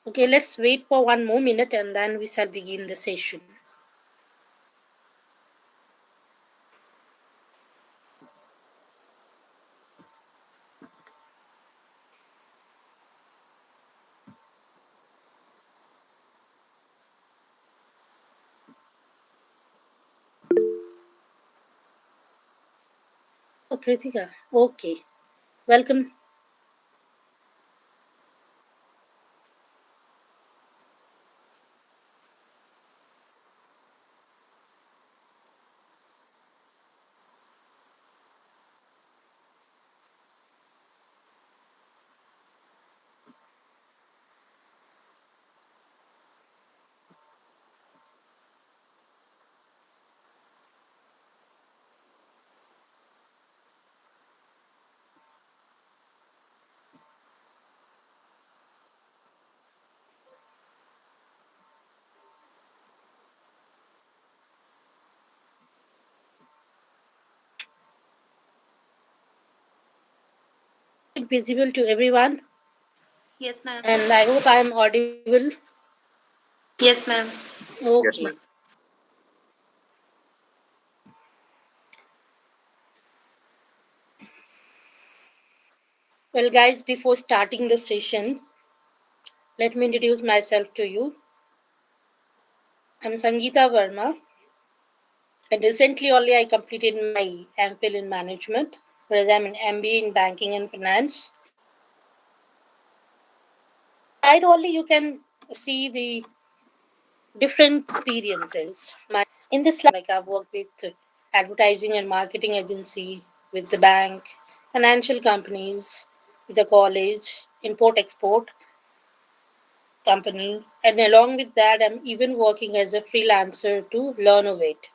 Okay, let's wait for one more minute and then we shall begin the session. Oh, Kritika. Okay. Welcome. Is it visible to everyone? Yes, ma'am. And I hope I am audible. Yes, ma'am. Okay. Well, guys, before starting the session, let me introduce myself to you. I'm Sangeeta Verma, and recently only I completed my MPhil in management, whereas I'm an MBA in banking and finance. Side only you can see the different experiences. In this life, like I've worked with advertising and marketing agency, with the bank, financial companies, the college, import export company, and along with that, I'm even working as a freelancer to learn of it.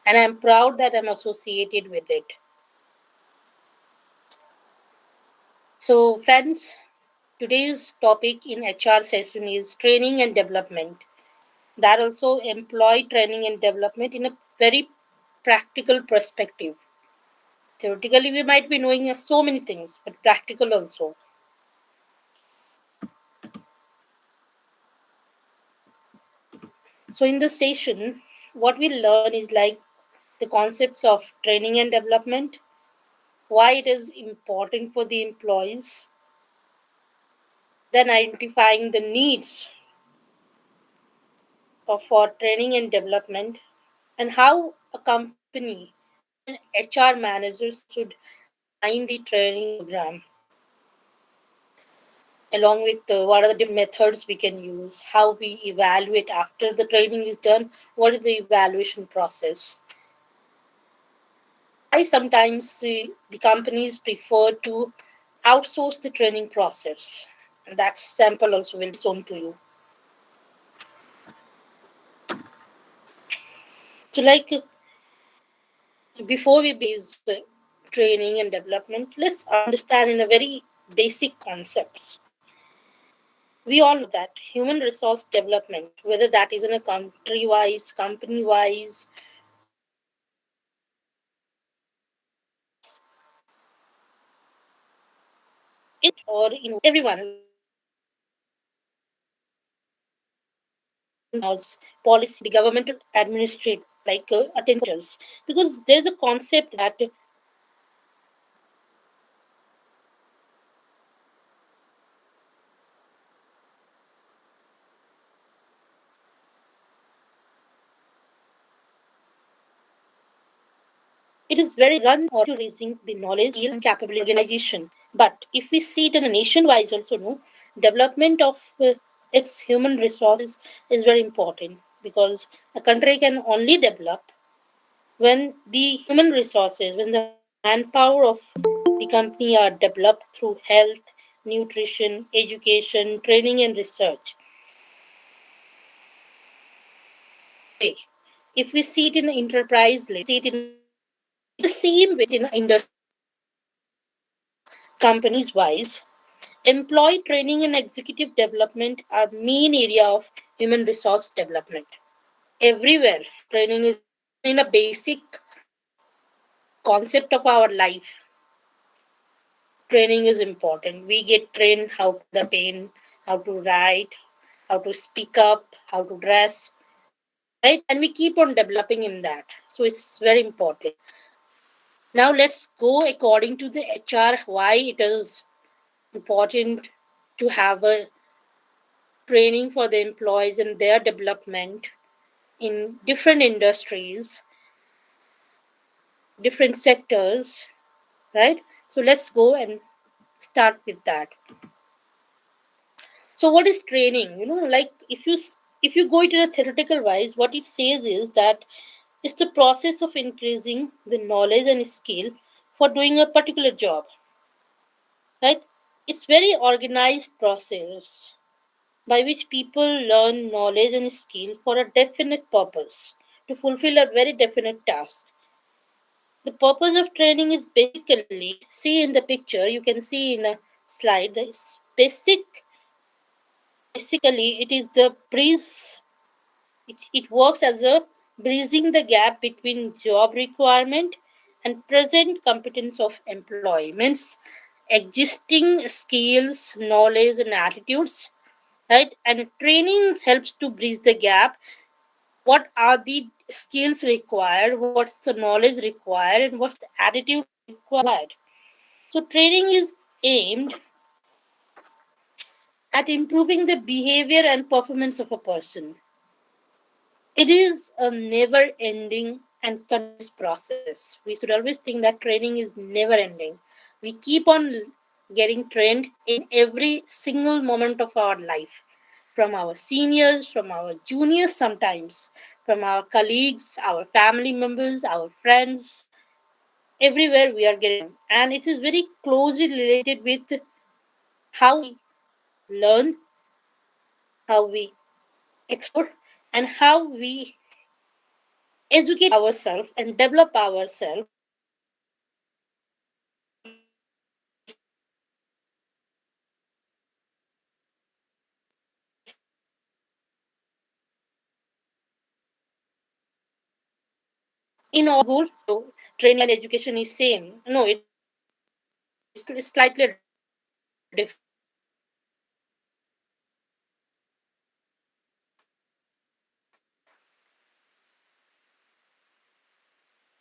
And I'm proud that I'm associated with it. So, friends, today's topic in HR session is training and development. That also employ training and development in a very practical perspective. Theoretically, we might be knowing so many things, but practical also. So, in this session, what we learn is like the concepts of training and development, why it is important for the employees, then identifying the needs for training and development, and how a company or an HR manager should design the training program, along with what are the different methods we can use, how we evaluate after the training is done, what is the evaluation process, why sometimes the companies prefer to outsource the training process. And that sample also will be shown to you. So, like before we begin training and development, let's understand in a very basic concepts. We all know that human resource development, whether that is in a country wise, company wise, it or in everyone, like laws, policy, the government administrate like attenders, because there's a concept that it is very run or to raising the knowledge, skill, and capability organization. But if we see it in a nation wise, also no development of its human resources is very important, because a country can only develop when the human resources, when the manpower of the company are developed through health, nutrition, education, training, and research. Okay. If we see it in enterprise, see it in the same way in industry companies wise, employee training and executive development are main area of human resource development. Everywhere, training is in a basic concept of our life. Training is important. We get trained how to the pen, how to write, how to speak up, how to dress, right? And we keep on developing in that. So it's very important. Now let's go according to the HR why it is important to have a training for the employees and their development in different industries, different sectors, right? So let's go and start with that. So what is training? Like if you go it in a theoretical wise, what it says is that it's the process of increasing the knowledge and skill for doing a particular job, right? It's very organized process by which people learn knowledge and skill for a definite purpose to fulfill a very definite task. The purpose of training is basically, see in the picture, you can see in a slide, basically it is the breeze. It works as a bridging the gap between job requirement and present competence of employee. Means existing skills, knowledge, and attitudes, right? And training helps to bridge the gap. What are the skills required? What's the knowledge required? And what's the attitude required? So training is aimed at improving the behavior and performance of a person. It is a never ending and continuous process. We should always think that training is never ending. We keep on getting trained in every single moment of our life, from our seniors, from our juniors sometimes, from our colleagues, our family members, our friends, everywhere we are getting. And it is very closely related with how we learn, how we explore, and how we educate ourselves and develop ourselves in all whole. So training and education is same. No, it's slightly different.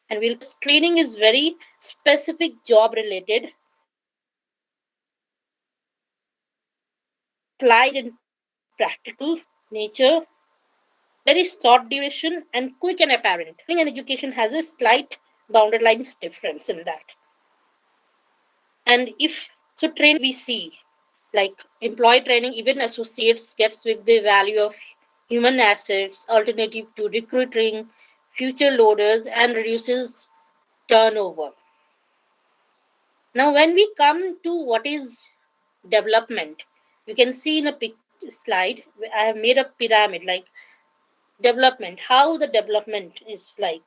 And we'll training is very specific job related, applied and practical nature, very short duration and quick and apparent. Training and education has a slight bounded lines difference in that. And if so training we see like employee training, even associates gets with the value of human assets, alternative to recruiting future loaders and reduces turnover. Now when we come to what is development, you can see in a slide I have made a pyramid like development, how the development is like.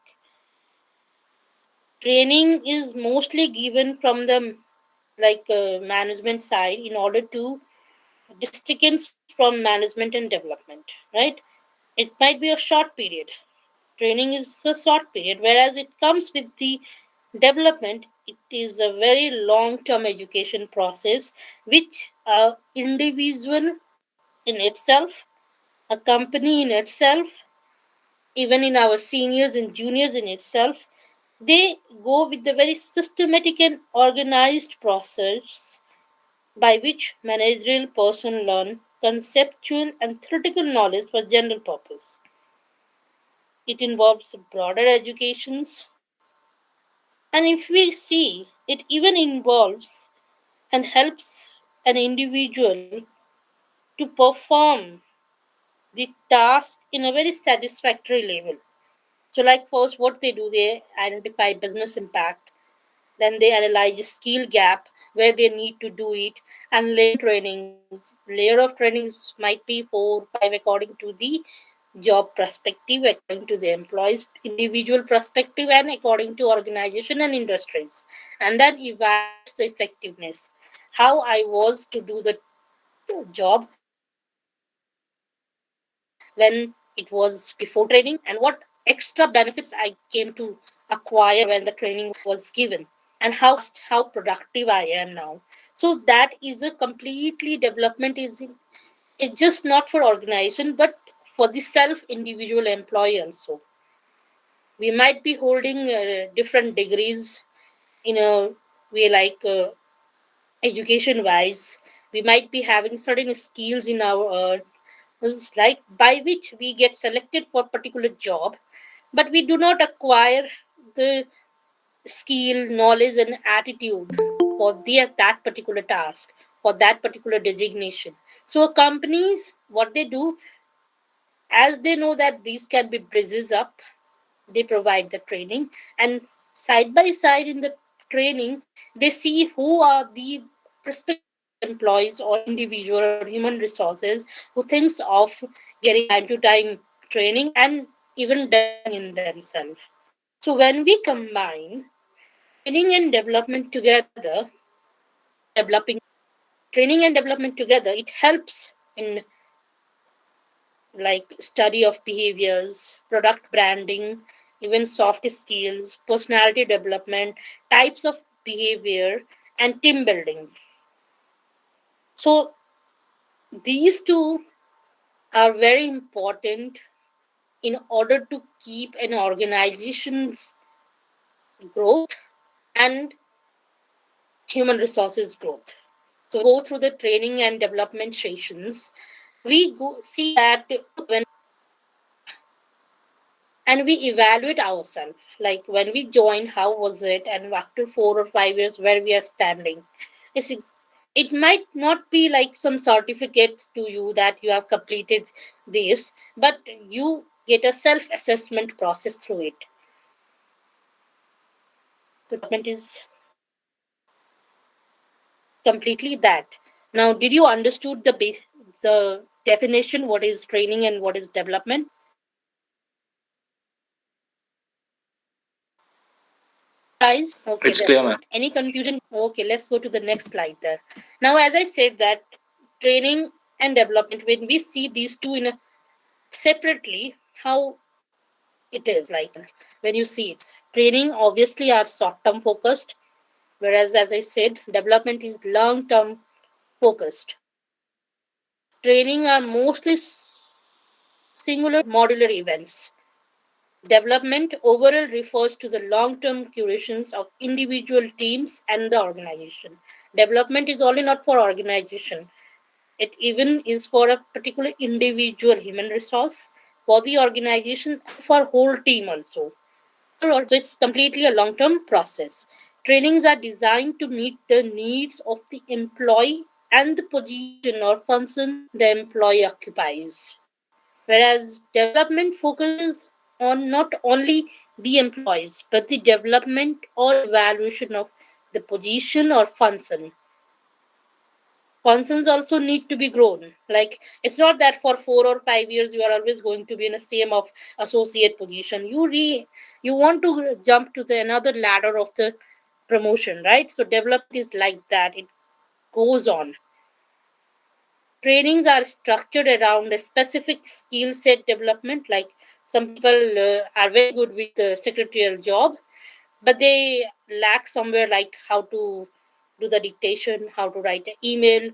Training is mostly given from the management side in order to distinguish from management and development, right? It might be a short period. Training is a short period, whereas it comes with the development, it is a very long term education process which a individual in itself, a company in itself, even in our seniors and juniors in itself, they go with the very systematic and organized process by which managerial person learn conceptual and theoretical knowledge for general purpose. It involves broader educations, and if we see, it even involves and helps an individual to perform the task in a very satisfactory level. So, like first, what they do, they identify business impact, then they analyze skill gap where they need to do it, and layer of trainings might be 4 5 according to the job perspective, according to the employees individual perspective, and according to organization and industries. And then evaluates the effectiveness, how I was to do the job when it was before training, and what extra benefits I came to acquire when the training was given, and how fast, how productive I am now. So that is a completely development is It's just not for organization, but for the self individual employee also. We might be holding different degrees in a way, like education wise. We might be having certain skills in our is like by which we get selected for particular job, but we do not acquire the skill, knowledge, and attitude for that particular task, for that particular designation. So companies, what they do, as they know that these can be bridges up, they provide the training, and side by side in the training, they see who are the prospective employees or individual or human resources who thinks of getting time to time training and even developing in themselves. So when we combine training and development together, developing training and development together, it helps in like study of behaviors, product branding, even soft skills, personality development, types of behavior, and team building. So these two are very important in order to keep an organization's growth and human resources growth. So go through the training and development sessions. We go see that when and we evaluate ourselves, like when we joined, how was it, and after 4 or 5 years where we are standing. It might not be like some certificate to you that you have completed this, but you get a self assessment process through it. So development is completely that. Now, did you understood the definition, what is training and what is development? Guys, okay, It's there clear, ma'am. any confusion? Okay, let's go to the next slide there. Now, as I said that training and development, when we see these two in a separately, how it is like when you see it, training obviously are short term focused, whereas as I said, development is long term focused. Training are mostly singular modular events. Development overall refers to the long term curations of individual teams and the organization. Development is only not for organization, it even is for a particular individual human resource, for the organization, and for whole team also. So it's completely a long term process. Trainings are designed to meet the needs of the employee and the position or function the employee occupies. Whereas development focuses on not only the employees but the development or evaluation of the position or function. Functions also need to be grown. Like it's not that for 4 or 5 years you are always going to be in the same of associate position. You want to jump to the another ladder of the promotion, right? So development is like that. It goes on. Trainings are structured around a specific skill set development. Like some people are very good with the secretarial job, but they lack somewhere like how to do the dictation, how to write an email.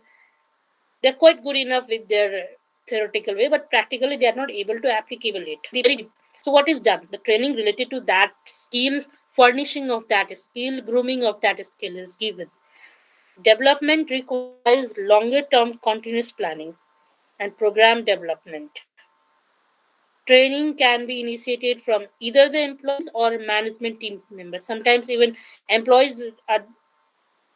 They're quite good enough with their theoretical way, but practically they are not able to applicable it. So what is done? The training related to that skill, furnishing of that skill, grooming of that skill is given. Development requires longer term continuous planning and program development. Training can be initiated from either the employees or management team members. Sometimes even employees are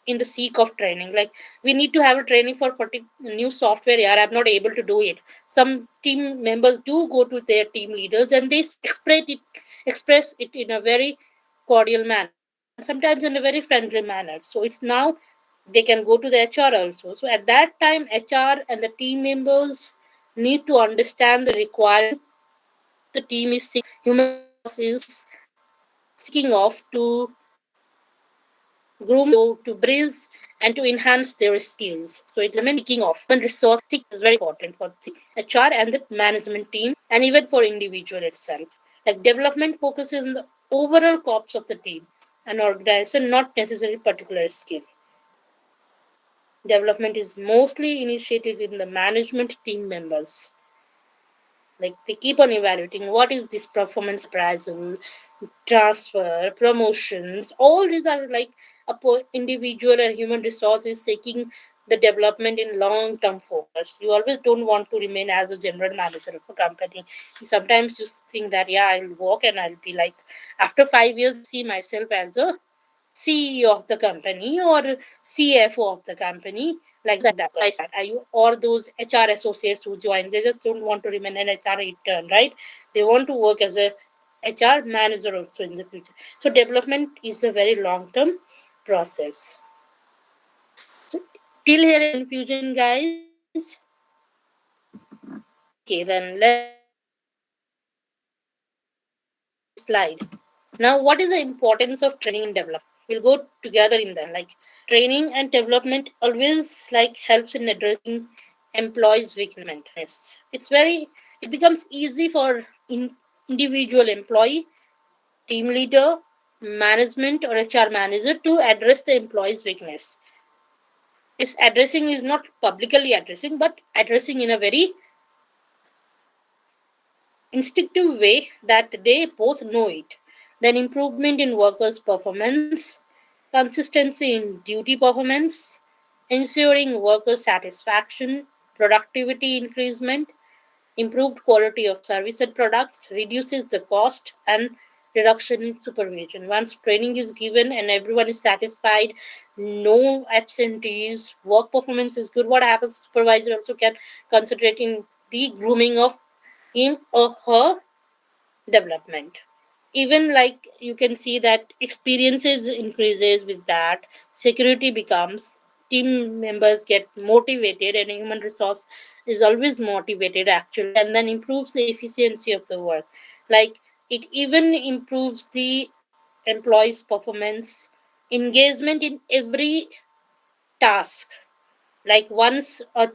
in the seek of training. Like we need to have a training for new software. Yeah, I'm not able to do it. Some team members do go to their team leaders and they express it in a very cordial manner and sometimes in a very friendly manner. So it's now they can go to the HR also. So at that time, HR and the team members need to understand the requirement the team is seeking, human resource is seeking of to groom to bridge and to enhance their skills. So it's speaking of human resource is very important for the HR and the management team and even for individual itself. Like development focuses on the overall corps of the team and organization, not necessarily particular skill. development is mostly initiated in the management team members. Like they keep on evaluating what is this performance appraisal, transfer, promotions. All these are like individual and human resources seeking the development in long term focus. You always don't want to remain as a general manager of a company. Sometimes you think that, yeah, I'll work and I'll be like, after 5 years, I see myself as a CEO of the company or CFO of the company, like that. Are you or those HR associates who join? They just don't want to remain an HR intern, right? They want to work as a HR manager also in the future. So development is a very long term process. So till here any confusion, guys? Okay, then let's go to the next slide. Now, what is the importance of training and development? We'll go together in them. Like training and development always like helps in addressing employees' weakness. It becomes easy for individual employee, team leader, management, or HR manager to address the employee's weakness. It's addressing is not publicly addressing, but addressing in a very instinctive way that they both know it. Then improvement in workers' performance, consistency in duty performance, ensuring worker satisfaction, productivity increasement, improved quality of service and products, reduces the cost and reduction in supervision. Once training is given and everyone is satisfied, no absentees, work performance is good, what happens? Supervisor also can concentrate in the grooming of him or her development. Even like you can see that experiences increases with that, security becomes, team members get motivated, and human resource is always motivated actually, and then improves the efficiency of the work. Like it even improves the employees performance, engagement in every task. Like once a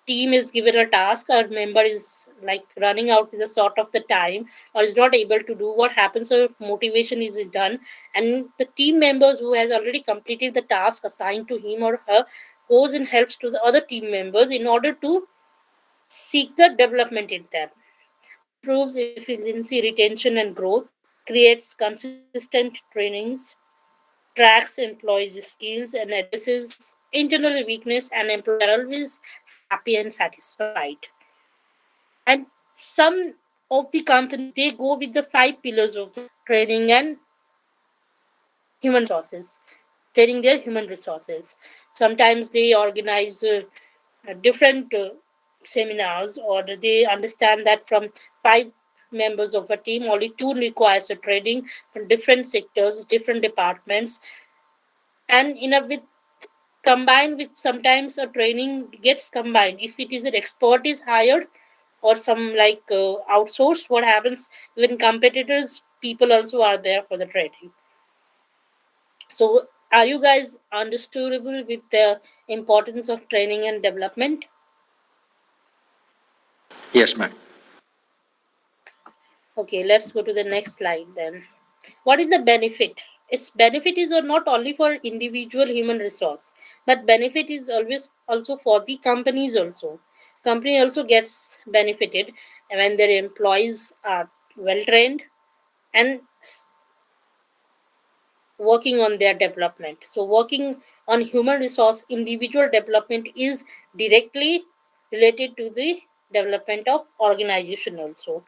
team is given a task, a member is like running out with a sort of the time or is not able to do, what happens, so motivation is done, and the team members who has already completed the task assigned to him or her goes and helps to the other team members in order to seek the development in them. This improves efficiency, retention and growth, creates consistent trainings, tracks employees skills, and addresses internal weakness, and employees are always happy and satisfied. And some of the companies, they go with the 5 pillars of the training and human resources, training their human resources. Sometimes they organize different seminars, or they understand that from 5 members of a team only 2 requires a training from different sectors, different departments, and in a with combined with, sometimes a training gets combined if it is an expert is hired or some like outsourced, what happens, even competitors people also are there for the training. So are you guys understandable with the importance of training and development? Yes, ma'am. Okay, let's go to the next slide then. What is the benefit? Its benefit is not only for individual human resource, but benefit is always also for the companies also. Company also gets benefited when their employees are well trained and working on their development. So working on human resource individual development is directly related to the development of organization also.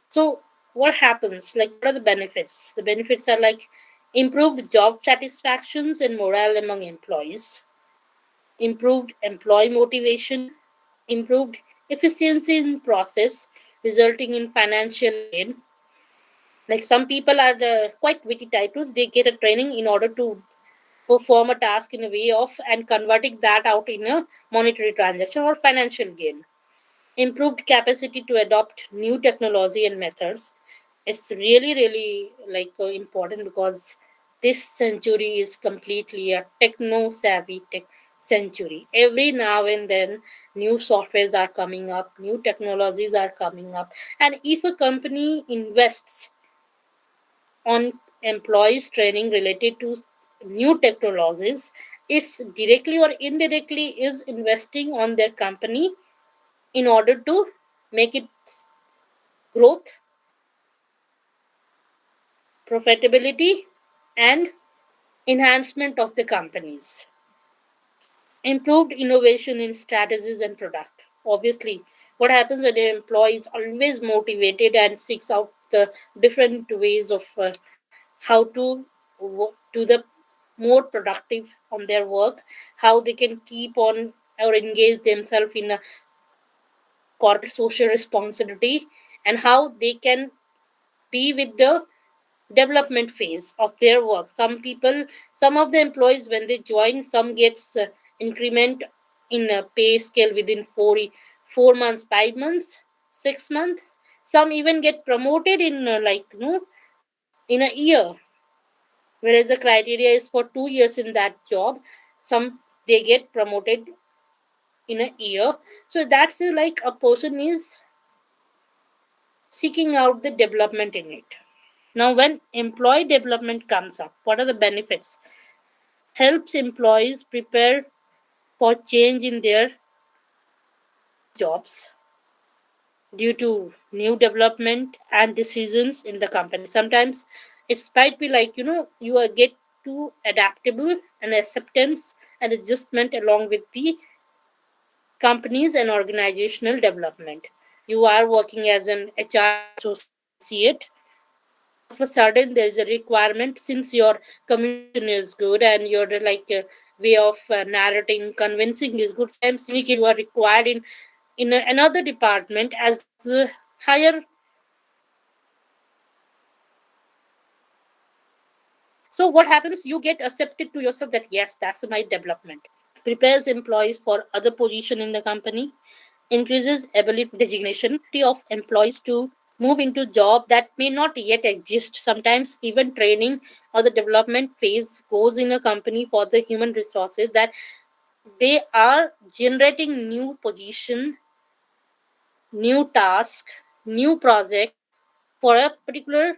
So what happens? Like what are the benefits? The benefits are like improved job satisfactions and morale among employees, improved employee motivation, improved efficiency in process, resulting in financial gain. Like some people are quite witty titles, they get a training in order to perform a task in a way of and converting that out in a monetary transaction or financial gain. Improved capacity to adopt new technology and methods. It's really like important because this century is completely a techno savvy tech century. Every now and then new softwares are coming up, new technologies are coming up, and if a company invests on employees training related to new technologies, It's directly or indirectly is investing on their company in order to make its growth, profitability, and enhancement of the companies. Improved innovation in strategies and product. Obviously, what happens when an employee is always motivated and seeks out the different ways of how to do the more productive on their work, how they can keep on or engage themselves in a corporate social responsibility, and how they can be with the development phase of their work. Some people, some of the employees, when they join, some gets increment in a pay scale within 4 months, 5 months, 6 months. Some even get promoted in in a year, whereas the criteria is for 2 years in that job. Some they get promoted in a year. So that's like a person is seeking out the development in it. Now, when employee development comes up, what are the benefits? Helps employees prepare for change in their jobs due to new development and decisions in the company. Sometimes it might be like, you are get to adaptable and acceptance and adjustment along with the companies and organizational development. You are working as an HR associate, and all of a sudden there's a requirement, since your communication is good and your way of narrating, convincing is good. Sometimes you are required in another department as a higher. So what happens? You get accepted to yourself that yes, that's my development. Prepares employees for other position in the company, increases ability designation of employees to move into job that may not yet exist. Sometimes even training or the development phase goes in a company for the human resources, that they are generating new position, new task, new project for a particular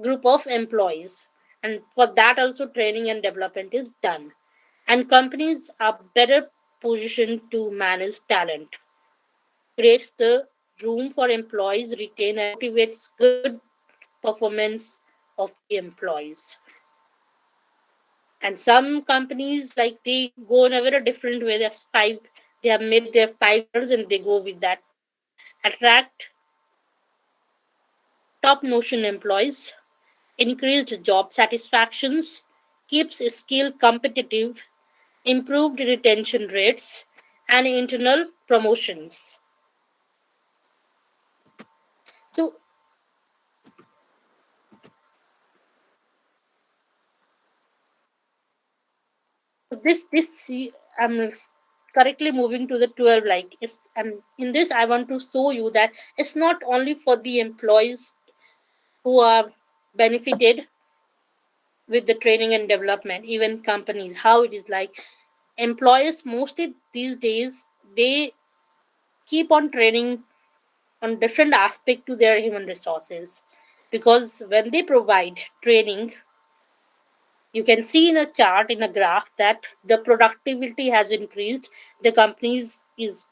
group of employees, and for that also training and development is done, and companies are better positioned to manage talent, creates the room for employees retain and motivates good performance of the employees. And some companies like they go in a very different way. They have made their 5 pillars and they go with that. Attract top notion employees, increased job satisfactions, keeps skill competitive, improved retention rates, and internal promotions. So I'm correctly moving to the 12. Like it's, and in this I want to show you that it's not only for the employees who are benefited with the training and development, even companies, how it is like employers mostly these days, they keep on training on different aspect to their human resources, because when they provide training, you can see in a chart, in a graph, that the productivity has increased, the company's is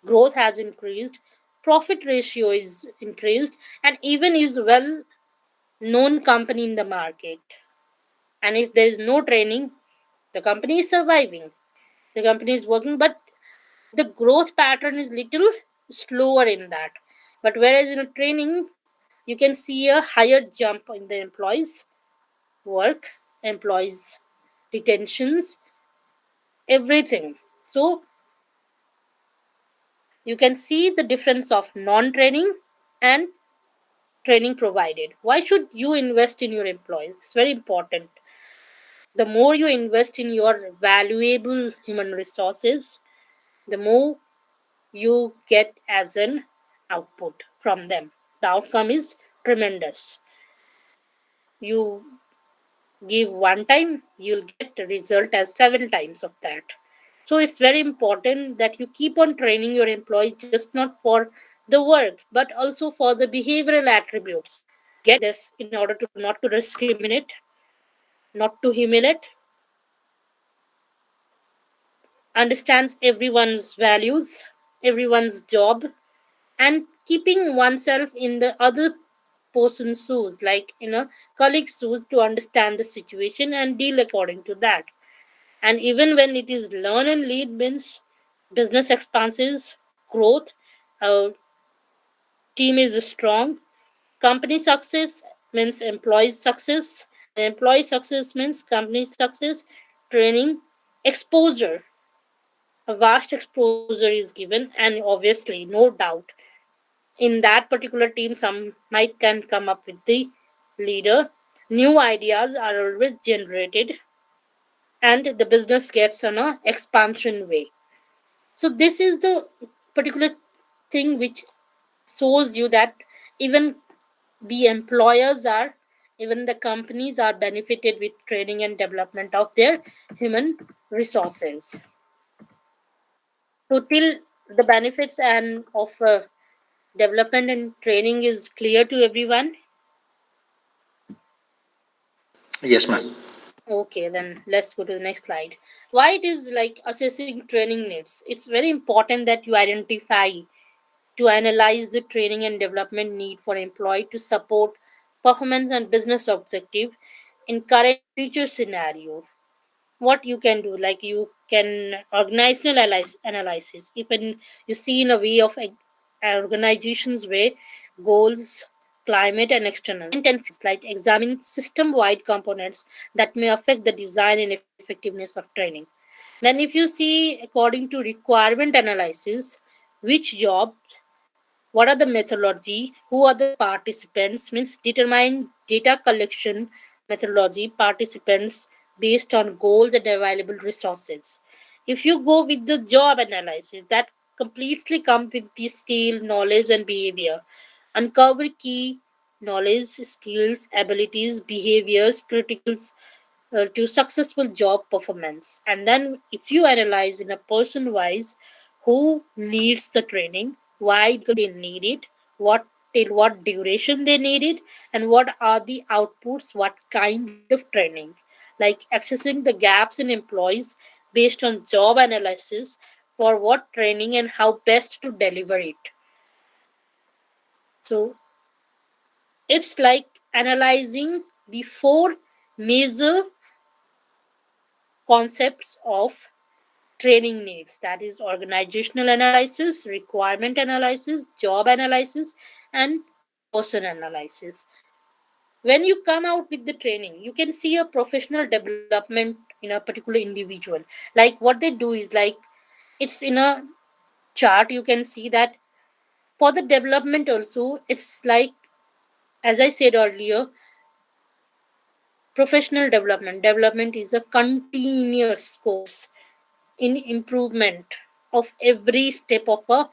growth has increased, profit ratio is increased, and even is well known company in the market. And if there is no training, the company is surviving, the company is working, but the growth pattern is little slower in that. But whereas in a training, you can see a higher jump in the employees work, employees retentions, everything. So you can see the difference of non training and training provided. Why should you invest in your employees? It's very important. The more you invest in your valuable human resources, the more you get as an output from them. The outcome is tremendous. You give one time, you'll get the result as 7 times of that. So it's very important that you keep on training your employees, just not for the work but also for the behavioral attributes. Get this in order to not to discriminate, not to humiliate, understands everyone's values, everyone's job, and keeping oneself in the other person's shoes, like in a colleague's shoes, to understand the situation and deal according to that. And even when it is learn and lead means business expanses, growth, our team is strong, company success means employee success, and employee success means company success, training, exposure. A vast exposure is given, and obviously, no doubt, in that particular team, some might can come up with the leader. New ideas are always generated, and the business gets on a expansion way. So this is the particular thing which shows you that even the employers are, even the companies are benefited with training and development of their human resources. So till the benefits and of development and training is clear to everyone. Yes, ma'am. Okay, then let's go to the next slide. Why it is like assessing training needs? It's very important that you identify to analyze the training and development need for employee to support performance and business objective in current and future scenario. What you can do, like you can analysis, even you see in a way of organizations way, goals, climate and external like examine system wide components that may affect the design and effectiveness of training. Then if you see according to requirement analysis, which jobs, what are the methodology, who are the participants, means determine data collection methodology, participants based on goals and available resources. If you go with the job analysis, that completely come with the skill, knowledge and behavior. Uncover key knowledge, skills, abilities, behaviors critical to successful job performance. And then if you analyze in a person wise, who needs the training, why they need it, what till what duration they need it, and what are the outputs, what kind of training, like accessing the gaps in employees based on job analysis, for what training and how best to deliver it. So it's like analyzing the four major concepts of training needs, that is organizational analysis, requirement analysis, job analysis and person analysis. When you come out with the training, you can see a professional development in a particular individual. Like what they do is like, it's in a chart, you can see that for the development also, it's like, as I said earlier, professional development is a continuous course in improvement of every step of a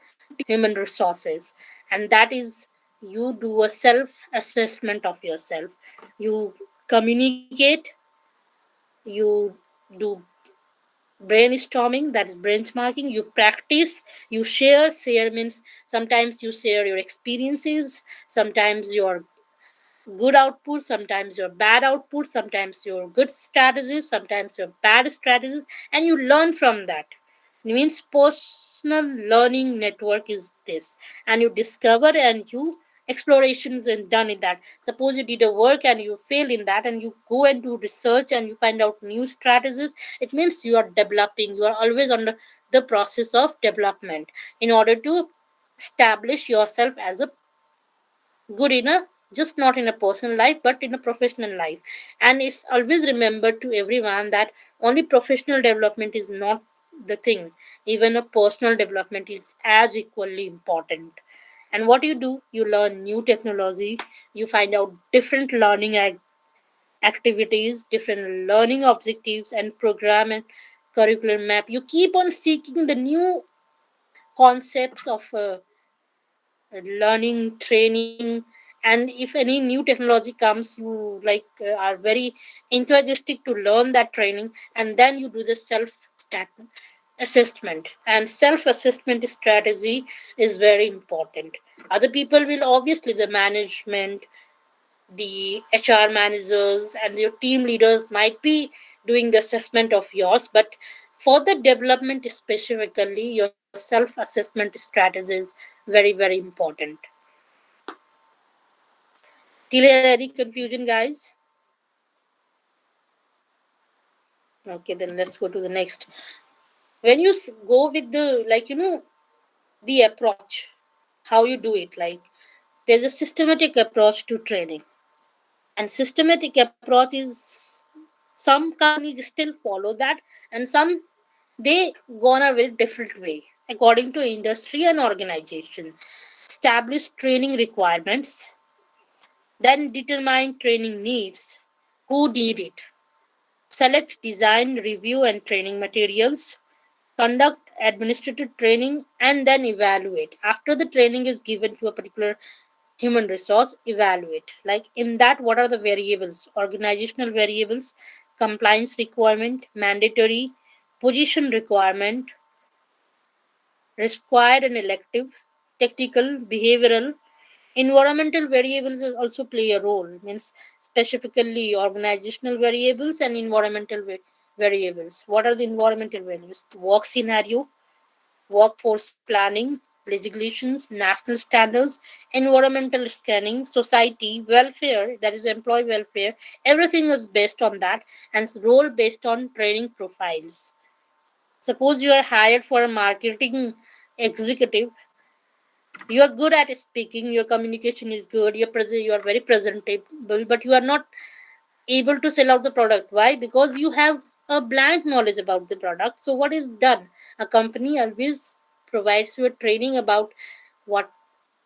human resources. And that is, you do a self assessment of yourself, you communicate, you do brainstorming, that is benchmarking, you practice, you share means sometimes you share your experiences, sometimes your good output, sometimes your bad output, sometimes your good strategies, sometimes your bad strategies, and you learn from that. It means personal learning network is this, and you discover and you explorations and done in that. Suppose you did a work and you failed in that, and you go and do research and you find out new strategies. It means you are developing. You are always under the process of development in order to establish yourself as a good in a, just not in a personal life but in a professional life. And it's always remembered to everyone that only professional development is not the thing, even a personal development is as equally important. And what you do, you learn new technology, you find out different learning activities, different learning objectives and program and curriculum map. You keep on seeking the new concepts of learning, training, and if any new technology comes, you like are very enthusiastic to learn that training, and then you do the self stat assessment. And self assessment strategy is very important. Other people will, obviously the management, the HR managers and your team leaders might be doing the assessment of yours, but For the development specifically, your self-assessment strategy is very, very important. Clear any confusion, guys? Okay, then let's go to the next. When you go with the, the approach, how you do it, like there's a systematic approach to training, and systematic approach is, some companies still follow that, and some they gone a very different way according to industry and organization. Establish training requirements, then determine training needs, who need it, select, design, review and training materials, conduct administrative training, and then evaluate. After the training is given to a particular human resource, evaluate. Like in that, what are the variables? Organizational variables, compliance requirement, mandatory, position requirement, required and elective, technical, behavioral. Environmental variables also play a role, means specifically organizational variables and environmental variables. What are the environmental variables? Work scenario, workforce planning, legislations, national standards, environmental scanning, society, welfare, that is employee welfare. Everything is based on that, and role based on training profiles. Suppose you are hired for a marketing executive, you are good at speaking, your communication is good, you are very presentable, but you are not able to sell out the product. Why? Because you have a blank knowledge about the product. So what is done? A company always provides you a training about what,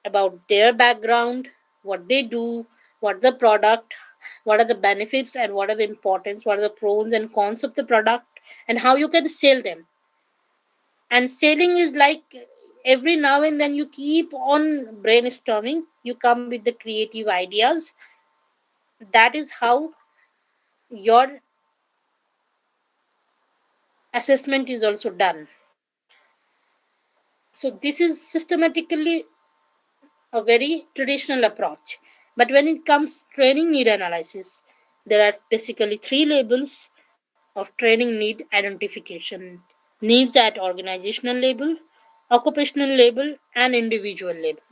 about their background, what they do, what's the product, what are the benefits and what are the importance, what are the pros and cons of the product, and how you can sell them. And selling is like every now and then you keep on brainstorming, you come with the creative ideas. That is how your assessment is also done. So this is systematically a very traditional approach. But when it comes training need analysis, there are basically three labels of training need identification: needs at organizational level, occupational level, and individual level.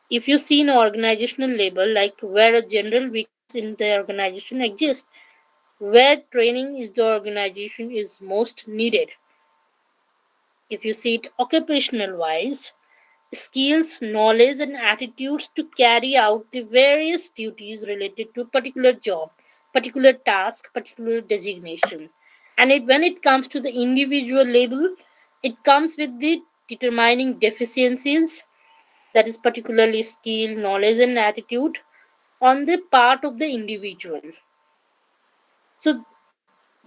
If you see an organizational level, like where a general weakness in the organization exists, where training is the organization is most needed. If you see it occupational wise, skills, knowledge, and attitudes to carry out the various duties related to a particular job, particular task, particular designation. And when it comes to the individual label, it comes with the determining deficiencies, that is particularly skill, knowledge, and attitude on the part of the individual. So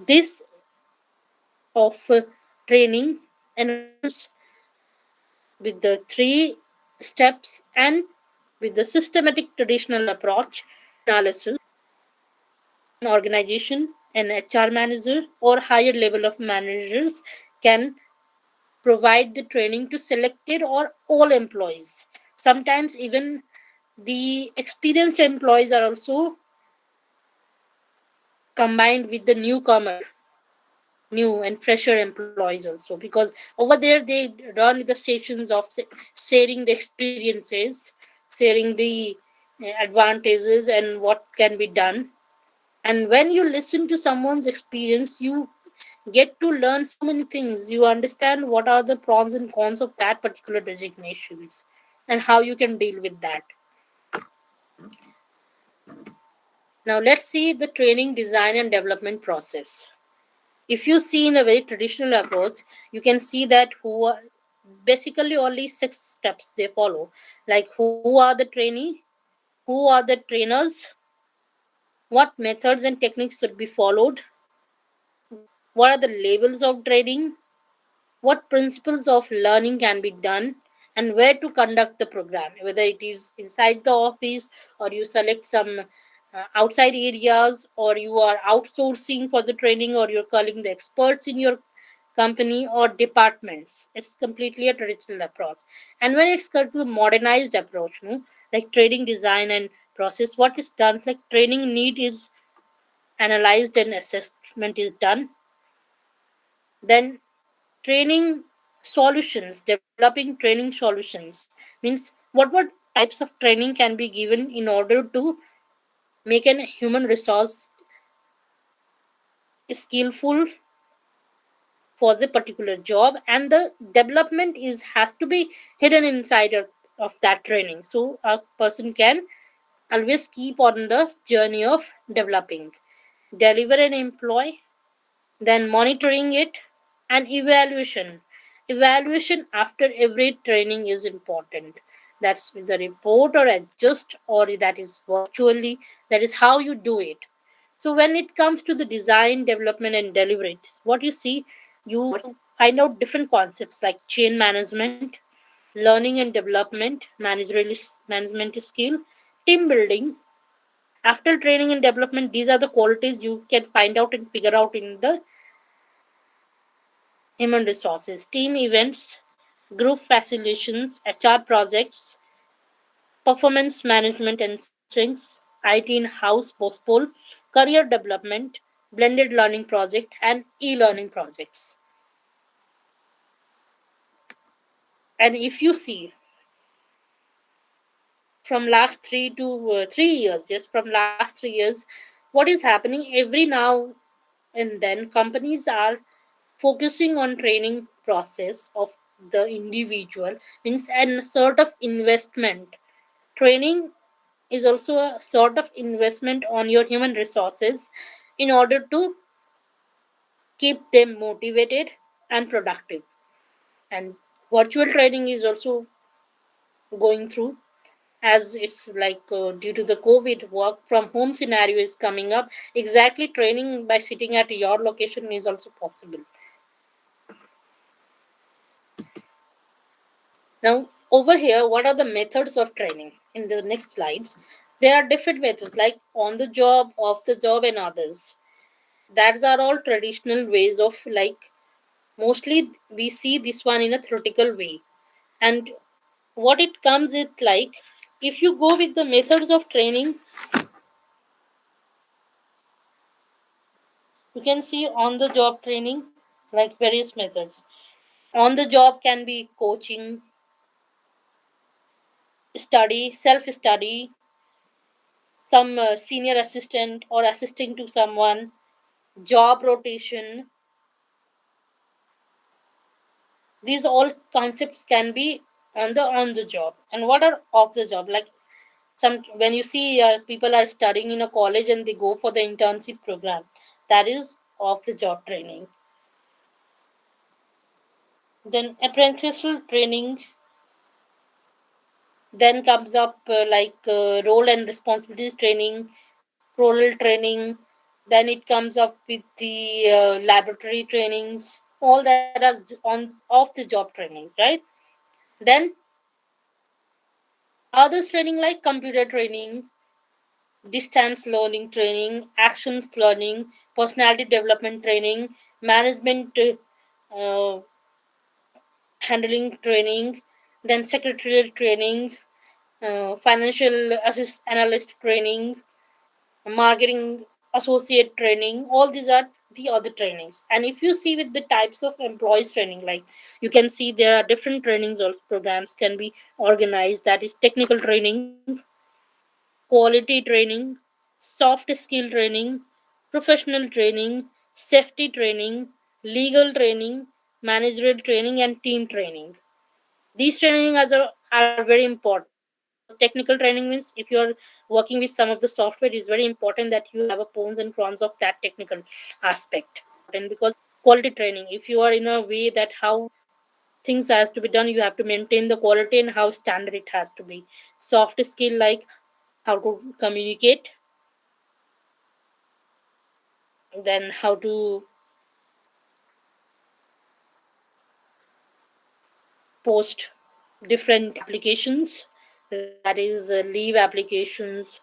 this of training analysis with the three steps and with the systematic traditional approach analysis, an organization, an HR manager, or higher level of managers can provide the training to selected or all employees. Sometimes even the experienced employees are also combined with the newcomer, new and fresher employees also, because over there they run the sessions of sharing the experiences, sharing the advantages and what can be done. And when you listen to someone's experience, you get to learn so many things. You understand what are the pros and cons of that particular designations and how you can deal with that. Now let's see the training design and development process. If you see in a very traditional approach, you can see that who are basically only 6 steps they follow, like who are the trainee, who are the trainers, what methods and techniques should be followed, what are the levels of training, what principles of learning can be done, and where to conduct the program, whether it is inside the office or you select some outside areas, or you are outsourcing for the training, or you're calling the experts in your company or departments. It's completely a traditional approach. And when it's come to the modernized approach, no, like training design and process, what is done, like training need is analyzed and assessment is done. Then training solutions, developing training solutions means what types of training can be given in order to make an human resource skillful for the particular job, and the development is has to be hidden inside of that training, so a person can always keep on the journey of developing, deliver an employee, then monitoring it, and evaluation after every training is important. That's the report or adjust, or that is virtually, that is how you do it. So when it comes to the design, development, and delivery, what you see, you find out different concepts like chain management, learning and development, management skill, team building. After training and development, these are the qualities you can find out and figure out in the human resources, team events, group facilitations, HR projects, performance management and strengths, IT in house postpone, career development, blended learning project, and e-learning projects. And if you see from last 3 years, just from last 3 years, what is happening every now and then, companies are focusing on training process of the individual, means a sort of investment. Training is also a sort of investment on your human resources in order to keep them motivated and productive. And virtual training is also going through, as it's like due to the COVID, work from home scenario is coming up. Exactly, training by sitting at your location is also possible. Now, over here, what are the methods of training? In the next slides, there are different methods like on the job, off the job, and others. That are all traditional ways of, like, mostly we see this one in a theoretical way. And what it comes with, like, if you go with the methods of training, you can see on the job training, like various methods. On the job can be coaching, study, self study, some senior assistant or assisting to someone, job rotation. These all concepts can be on the job. And what are off the job? Like, some when you see people are studying in a college and they go for the internship program, that is off the job training. Then apprenticeship training, then comes up role and responsibility training, role training. Then it comes up with the laboratory trainings, all that are on off the job trainings, right? Then others training like computer training, distance learning training, actions learning, personality development training, management handling training, then secretarial training, financial analyst training, marketing associate training. All these are the other trainings. And if you see with the types of employees training, like, you can see there are different trainings or programs can be organized. That is technical training, quality training, soft skill training, professional training, safety training, legal training, managerial training, and team training. These training are very important, because technical training means if you are working with some of the software, it is very important that you have a pros and cons of that technical aspect. And because quality training, if you are in a way that how things has to be done, you have to maintain the quality and how standard it has to be. Soft skill, like how to communicate, then how to post different applications, that is leave applications,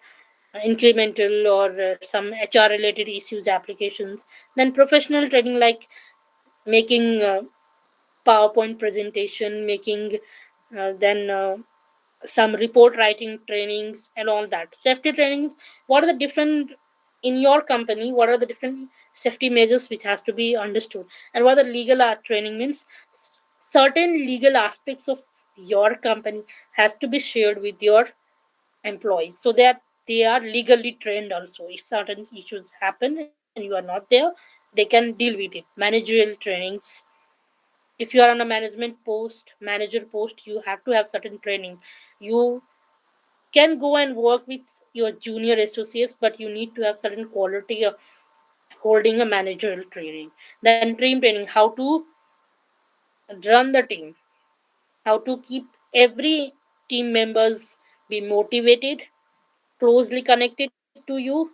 incremental or some HR related issues applications. Then professional training, like making PowerPoint presentation, making then some report writing trainings and all that. Safety trainings, what are the different in your company, what are the different safety measures which has to be understood, and what the legal training means. Certain legal aspects of your company has to be shared with your employees so that they are legally trained also. If certain issues happen and you are not there, they can deal with it. Managerial trainings, if you are on a management post, manager post, you have to have certain training. You can go and work with your junior associates, but you need to have certain quality of holding a managerial training. Then team training, how to run the team, how to keep every team members be motivated, closely connected to you,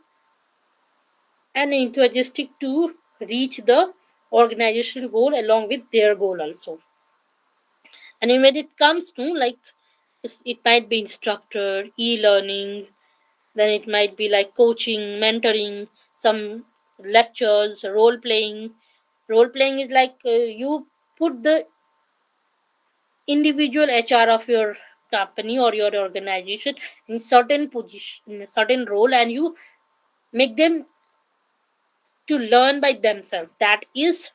and enthusiastic to reach the organizational goal along with their goal also. And then when it comes to like, it might be instructor, e-learning, then it might be like coaching, mentoring, some lectures, role playing. Role playing is like you put the individual HR of your company or your organization in certain position, in a certain role, and you make them to learn by themselves. That is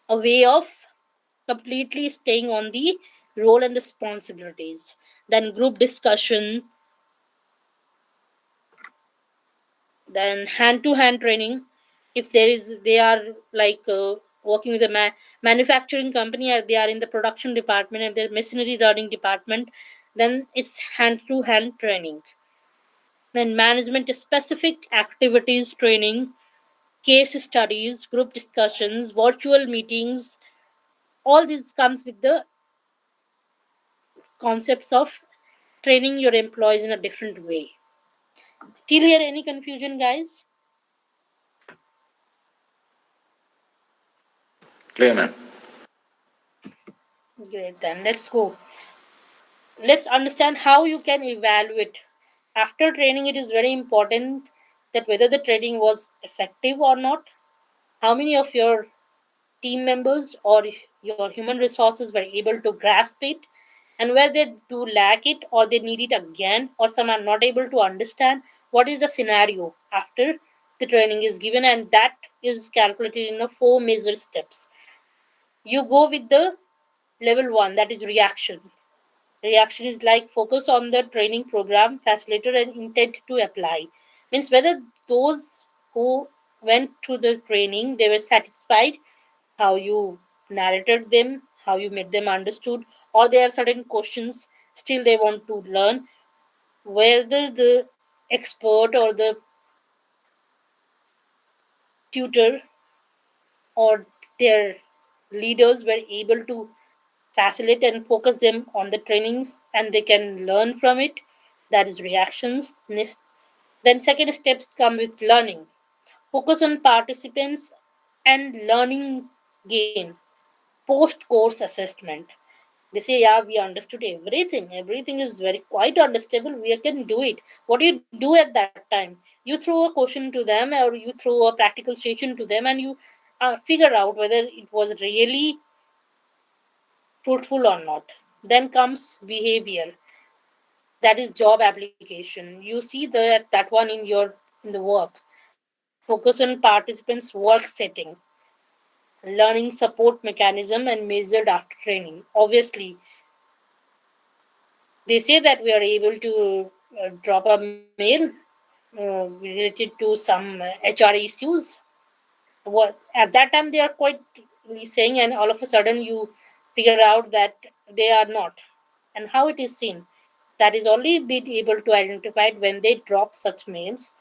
a way of completely staying on the role and responsibilities. Then group discussion, then hand to hand training. If there is, they are like working with a manufacturing company, or they are in the production department and the machinery running department, then it's hand to hand training. Then management specific activities training, case studies, group discussions, virtual meetings. All this comes with the concepts of training your employees in a different way. Till here, any confusion, guys? Clear, ma'am. Great, then let's go. Let's understand how you can evaluate. After training, it is very important that whether the training was effective or not, how many of your team members or your human resources were able to grasp it, and where they do lack it or they need it again, or some are not able to understand what is the scenario after the training is given, and that is calculated in a four major steps. You go with the level one, that is reaction. Reaction is like focus on the training program, facilitator, and intent to apply. Means whether those who went through the training they were satisfied, how you narrated them, how you made them understood, or there are certain questions still they want to learn. Whether the expert or the tutor or their leaders were able to facilitate and focus them on the trainings and they can learn from it. That is reactions. Then second steps come with learning. Focus on participants and learning gain. Post course assessment. They say, yeah, we understood everything. Everything is very quite understandable. We can do it. What do you do at that time? You throw a question to them or you throw a practical station to them, and you figure out whether it was really fruitful or not. Then comes behavior, that is job application. You see that one in your in the work. Focus on participants work setting, learning support mechanism and measured after training. Obviously, they say that we are able to drop a mail related to some HR issues. What at that time they are quite saying, and all of a sudden you figure out that they are not. And how it is seen, that is only been able to identify it when they drop such mails.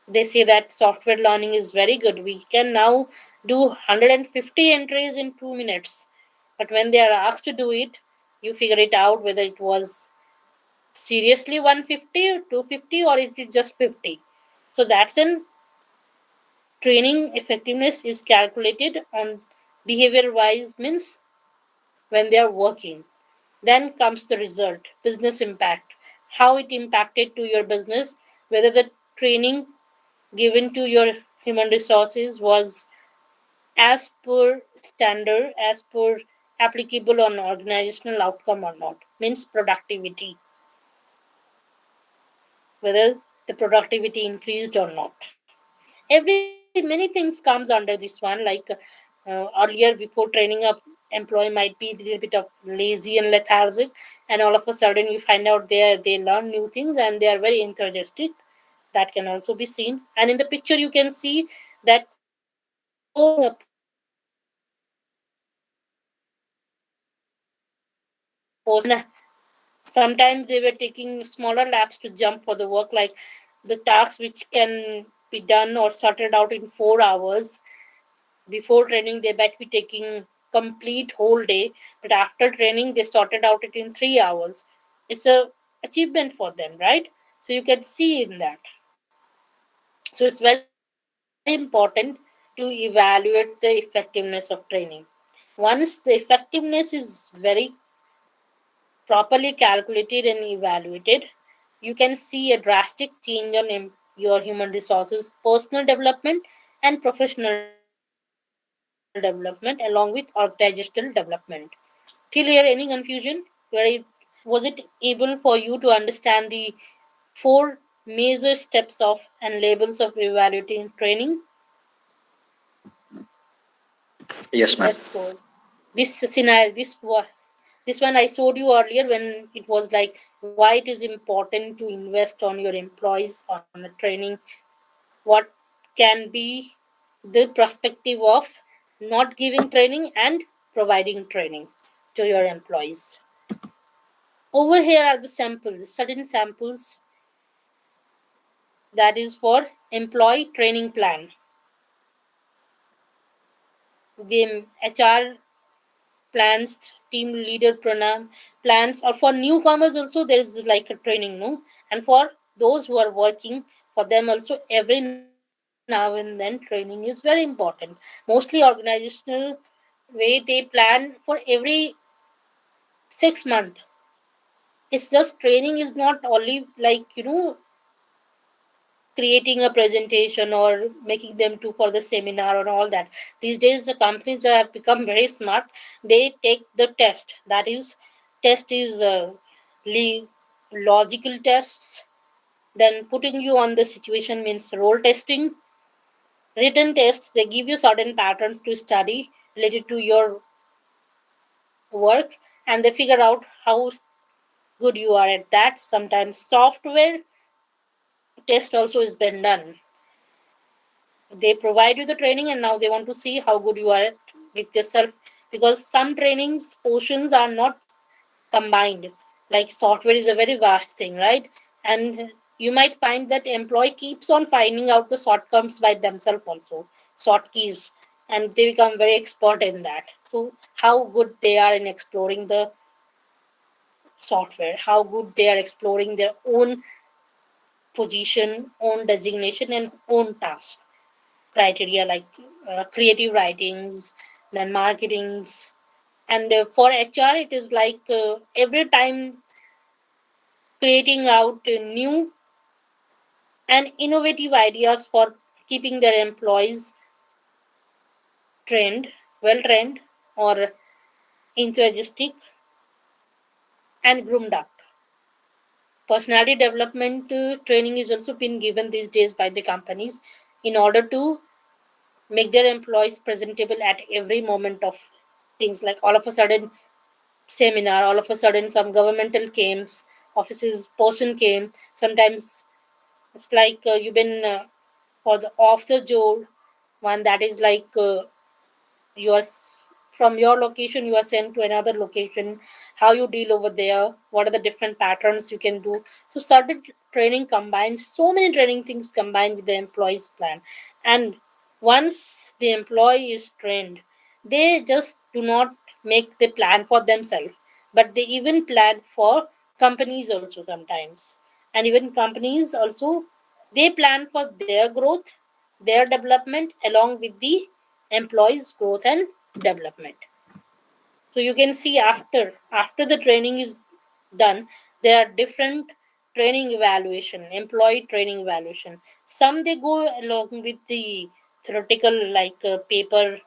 They say that software learning is very good, we can now do 150 entries in 2 minutes, but when they are asked to do it, you figure it out whether it was seriously 150 or 250 or it is just 50. So that's an training effectiveness is calculated on behavior wise, means when they are working. Then comes the result, business impact, how it impacted to your business, whether the training given to your human resources was as per standard, as per applicable on organizational outcome or not. Means productivity, whether the productivity increased or not. Every many things comes under this one, like earlier before training a employee might be a little bit of lazy and lethargic, and all of a sudden you find out they learn new things and they are very enthusiastic. That can also be seen, and in the picture you can see that before a person sometimes they were taking smaller laps to jump for the work, like the tasks which can be done or sorted out in 4 hours. Before training they might be taking complete whole day, but after training they sorted out it in 3 hours. It's a achievement for them, right? So you can see in that. So it's very important to evaluate the effectiveness of training. Once the effectiveness is very properly calculated and evaluated, you can see a drastic change on your human resources, personal development, and professional development, along with organizational development. Till here, any confusion? Was it able for you to understand the four major steps of and labels of evaluating training? Yes, ma'am. Let's go. This scenario, this one I showed you earlier when it was like why it is important to invest on your employees on a training. What can be the perspective of not giving training and providing training to your employees? Over here are the samples, certain samples, that is for employee training plan. The HR plans, team leader program plans, or for newcomers also there is like a training, no? And for those who are working, for them also every now and then training is very important. Mostly organizational way they plan for every 6 months. It's just training is not only like creating a presentation or making them do for the seminar or all that. These days the companies have become very smart. They take the test, that is test is logical tests, then putting you on the situation means role testing, written tests. They give you certain patterns to study related to your work, and they figure out how good you are at that. Sometimes software test also is been done. They provide you the training and now they want to see how good you are with yourself, because some trainings portions are not combined. Like software is a very vast thing, right? And you might find that employee keeps on finding out the shortcuts by themselves also, shortkeys, and they become very expert in that. So how good they are in exploring the software, how good they are exploring their own position, own designation, and own task criteria, like creative writings, then marketings. And for HR it is like every time creating out new and innovative ideas for keeping their employees trained, well trained, or enthusiastic and groomed up. Personality development training is also been given these days by the companies in order to make their employees presentable at every moment of things, like all of a sudden seminar, all of a sudden some governmental games offices person came. Sometimes it's like you've been for the off the job one, that is like you are from your location you are sent to another location, how you deal over there, what are the different patterns you can do. So certain training combines so many training things combined with the employee's plan. And once the employee is trained, they just do not make the plan for themselves, but they even plan for companies also sometimes. And even companies also, they plan for their growth, their development along with the employees growth and development. So you can see after the training is done, there are different training evaluation, employee training evaluation. Some they go along with the theoretical, like paper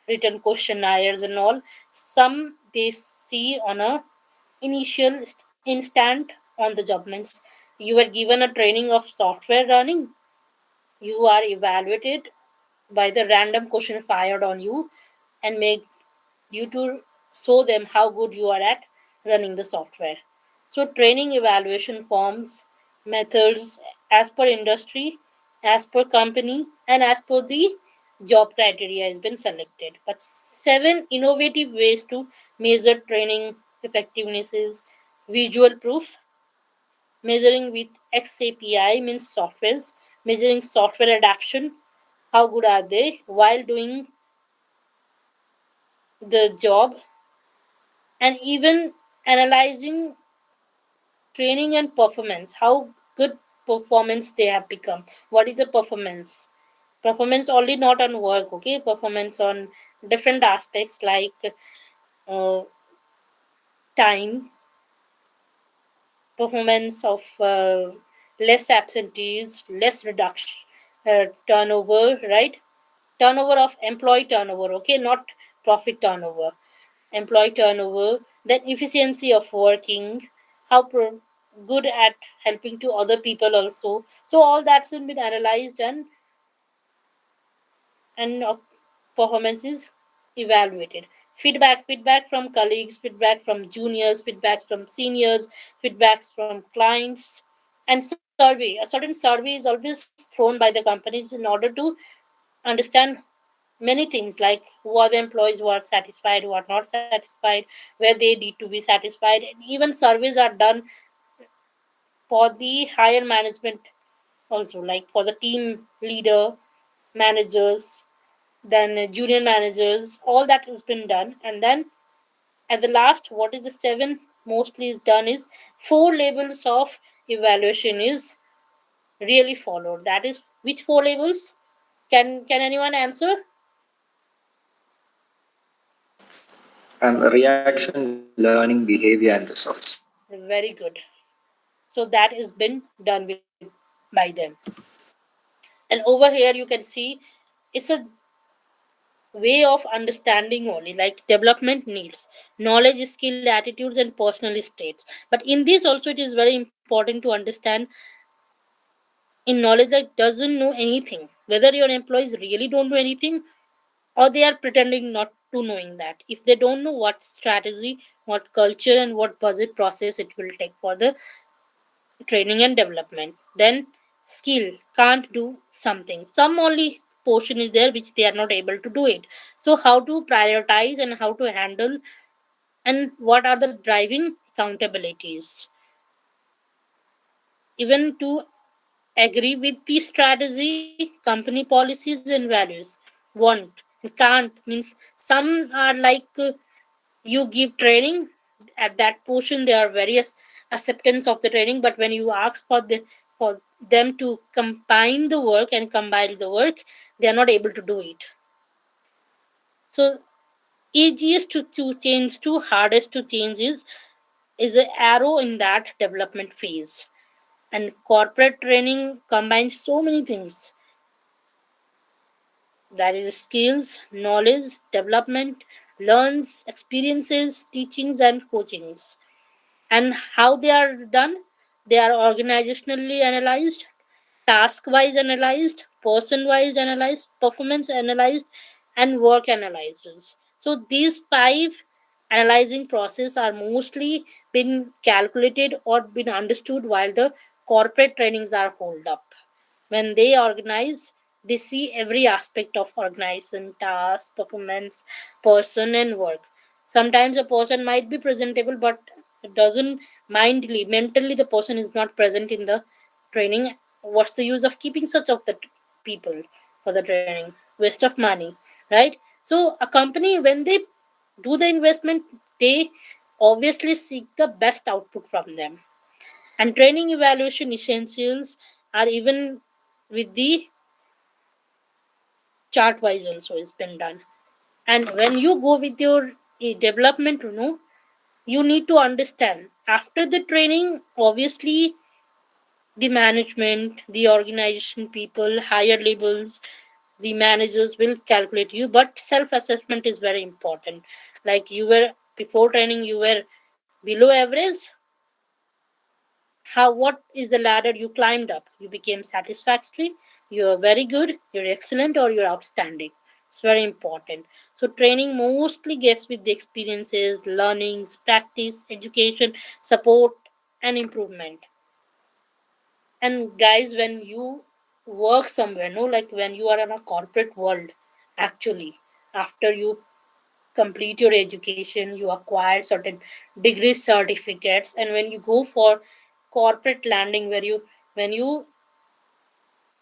written questionnaires and all. Some they see on a initial instant on the job, means you were given a training of software running, You are evaluated by the random question fired on you and made you to show them how good you are at running the software. So, training evaluation forms methods as per industry, as per company, and as per the job criteria has been selected. But seven innovative ways to measure training effectiveness is visual proof, measuring with XAPI means softwares, measuring software adaptation, how good are they while doing the job, and even analyzing training and performance, how good performance they have become. What is the performance? Performance only not on work, okay? Performance on different aspects like uh, time, performance of less absentees, less reduction, turnover, right? Turnover of employee turnover, okay? Not profit turnover, employee turnover, then efficiency of working, how good at helping to other people also. So all that's been analyzed and performance is evaluated. Feedback from colleagues, feedback from juniors, feedback from seniors, feedbacks from clients, and survey. A certain survey is always thrown by the companies in order to understand many things like who are the employees who are satisfied, who are not satisfied, where they need to be satisfied, and even surveys are done for the higher management also, like for the team leader, managers, then junior managers. All that has been done, and then at the last, what is the seven mostly done is four levels of evaluation is really followed. That is which four levels? Can anyone answer? And reaction, learning, behavior, and results. Very good. So that has been done by them. And over here you can see it's a way of understanding only, like development needs, knowledge, skill, attitudes, and personal states. But in this also it is very important to understand in knowledge that doesn't know anything, whether your employees really don't know anything or they are pretending not to knowing that. If they don't know what strategy, what culture, and what budget process it will take for the training and development, then skill can't do something, some only portion is there which they are not able to do it. So how to prioritize and how to handle, and what are the driving accountabilities, even to agree with the strategy, company policies, and values. Want and can't means some are like you give training at that portion there are various acceptance of the training, but when you ask for them to combine the work and combine the work, they are not able to do it. So easiest to change to hardest to change is an arrow in that development phase. And corporate training combines so many things, that is skills, knowledge, development, learns, experiences, teachings, and coachings. And how they are done? They are organizationally analyzed, task wise analyzed, person wise analyzed, performance analyzed, and work analyzes. So these five analyzing process are mostly been calculated or been understood while the corporate trainings are hold up. When they organize, they see every aspect of organization, task, performance, person, and work. Sometimes a person might be presentable, but it doesn't mindly, mentally, the person is not present in the training. What's the use of keeping such of the people for the training? Waste of money, right? So a company, when they do the investment, they obviously seek the best output from them. And training evaluation essentials are even with the chart wise also has been done. And when you go with your development, you need to understand after the training, obviously the management, the organization people, higher levels, the managers will calculate you, but self assessment is very important. Like you were before training, you were below average. How, what is the ladder you climbed up? You became satisfactory, you're very good, you're excellent, or you're outstanding. It's very important. So training mostly gets with the experiences, learnings, practice, education, support, and improvement. And guys, when you work somewhere, no, like when you are in a corporate world, actually, after you complete your education, you acquire certain degree certificates, and when you go for corporate landing, where you when you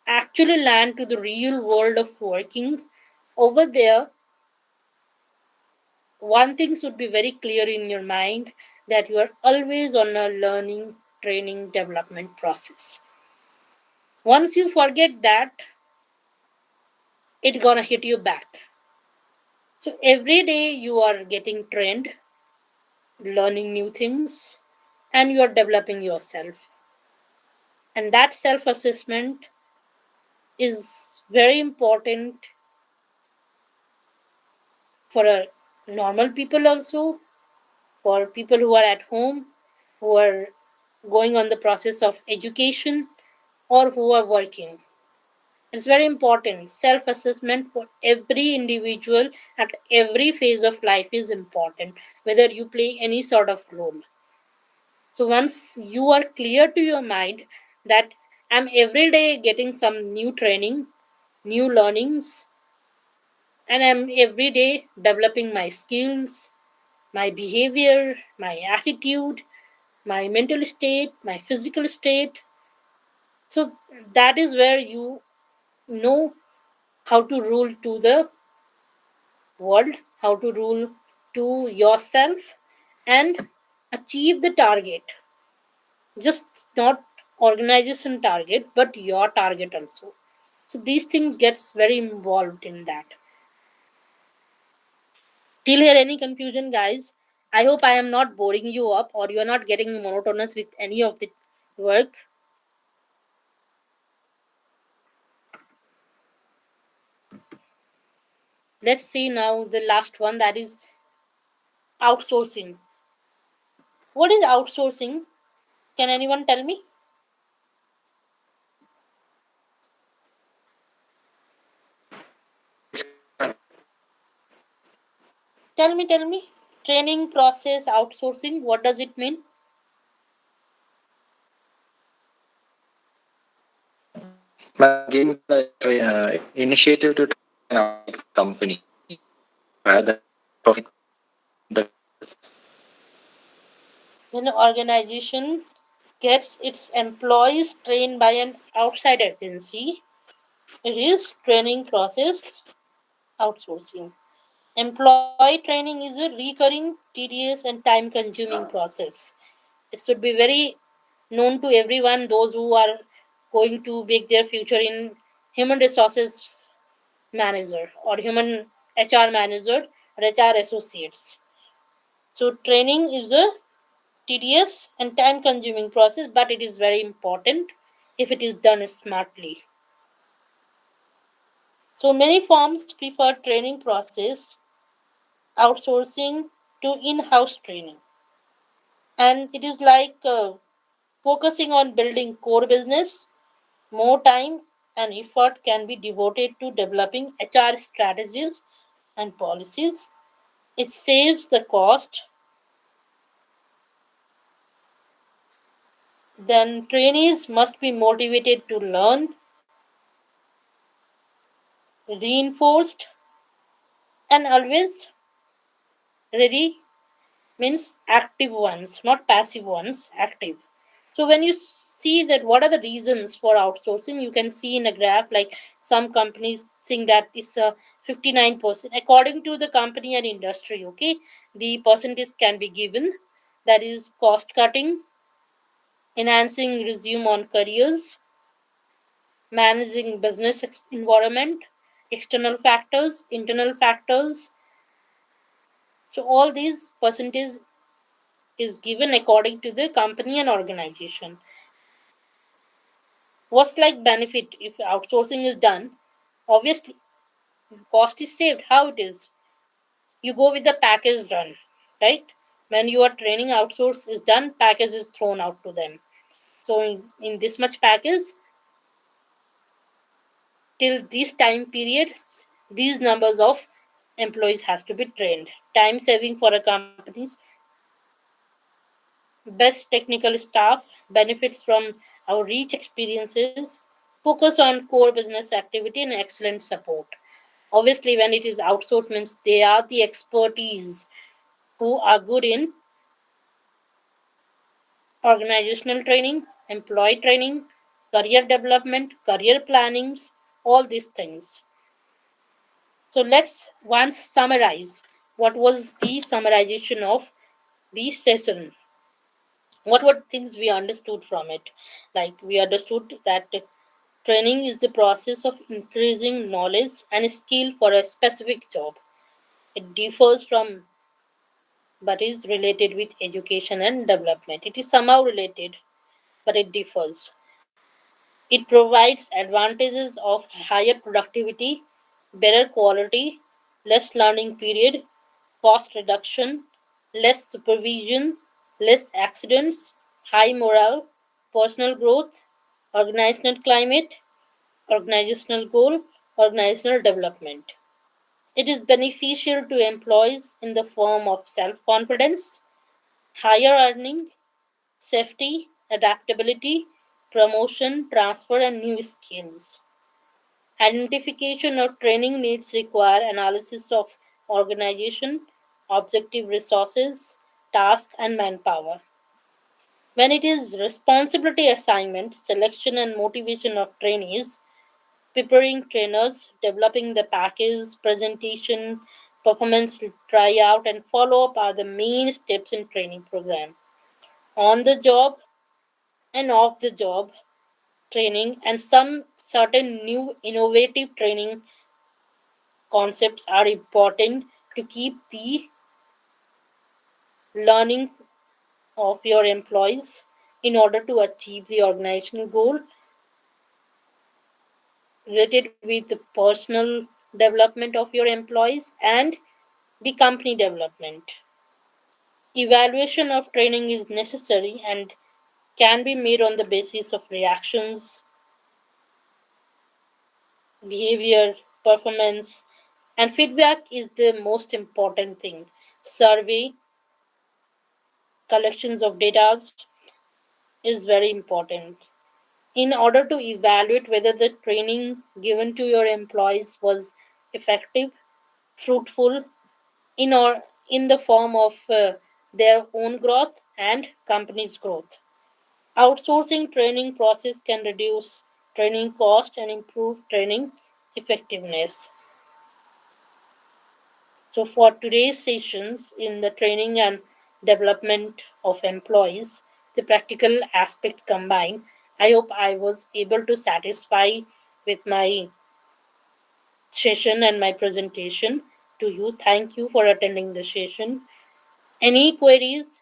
actually land to the real world of working over there, one thing should be very clear in your mind, that you are always on a learning, training, development process. Once you forget that, it gonna hit you back. So every day you are getting trained, learning new things, and you are developing yourself. And that self assessment is very important for a normal people also, for people who are at home, who are going on the process of education, or who are working. It's very important. Self assessment for every individual at every phase of life is important, whether you play any sort of role. So once you are clear to your mind that I'm every day getting some new training, new learnings, and I'm every day developing my skills, my behavior, my attitude, my mental state, my physical state. So that is where you know how to rule to the world, how to rule to yourself, and achieve the target. Just not organization target, but your target also. So these things gets very involved in that. Till here, any confusion, guys? I hope I am not boring you up, or you are not getting monotonous with any of the work. Let's see now the last one, that is outsourcing. What is outsourcing? Can anyone tell me? Tell me. Training process outsourcing. What does it mean? But giving the initiative to train outside company rather than profit the When an organization gets its employees trained by an outside agency, it is training process outsourcing. Employee training is a recurring, tedious, and time consuming process. It should be very known to everyone, those who are going to make their future in human resources manager or human HR manager or HR associates. So, training is a tedious and time consuming process, but it is very important if it is done smartly. So, many firms prefer training process outsourcing to in house training. And it is like focusing on building core business, more time and effort can be devoted to developing HR strategies and policies. It saves the cost. Then trainees must be motivated to learn, reinforced, and always ready, means active ones, not passive ones, active. So when you see that what are the reasons for outsourcing, you can see in a graph like some companies think that it's a 59% according to the company and industry. Okay, the percentage can be given, that is cost cutting, enhancing resume on careers, managing business environment, external factors, internal factors. So all these percentages is given according to the company and organization. What's like benefit if outsourcing is done? Obviously, cost is saved. How it is? You go with the package run, right? When your training outsource is done, package is thrown out to them. So in this much package, Till this time period, these numbers of employees has to be trained. Time saving for a company's best technical staff, benefits from our rich experiences, focus on core business activity and excellent support. Obviously, when it is outsourced, means they are the expertise who are good in organizational training, employee training, career development, career plannings, all these things. So let's once summarize what was the summarization of the session. What were things we understood from it? Like we understood that training is the process of increasing knowledge and skill for a specific job. It differs from but is related with education and development. It is somehow related, but it differs. It provides advantages of higher productivity, better quality, less learning period, cost reduction, less supervision, less accidents, high morale, personal growth, organizational climate, organizational goal, organizational development. It is beneficial to employees in the form of self confidence, higher earning, safety, adaptability, promotion, transfer, and new skills. Identification of training needs require analysis of organization, objective resources, task, and manpower. When it is responsibility assignment, selection, and motivation of trainees, preparing trainers, developing the package, presentation, performance tryout, and follow up are the main steps in training program. On the job and off the job training and some certain new innovative training concepts are important to keep the learning of your employees in order to achieve the organizational goal related with the personal development of your employees and the company development. Evaluation of training is necessary and can be made on the basis of reactions, behavior, performance, and feedback is the most important thing. Survey, collections of data is very important. In order to evaluate whether the training given to your employees was effective, fruitful, in or in the form of their own growth and company's growth. Outsourcing training process can reduce training cost and improve training effectiveness. So for today's sessions in the training and development of employees, the practical aspect combined, I hope I was able to satisfy with my session and my presentation to you. Thank you for attending the session. Any queries,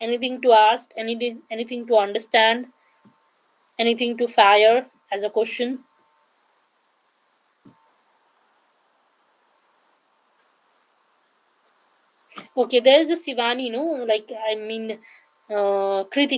anything to ask, anything to understand, anything to fire as a question? Okay, there is a Sivani, like I mean, Kritika.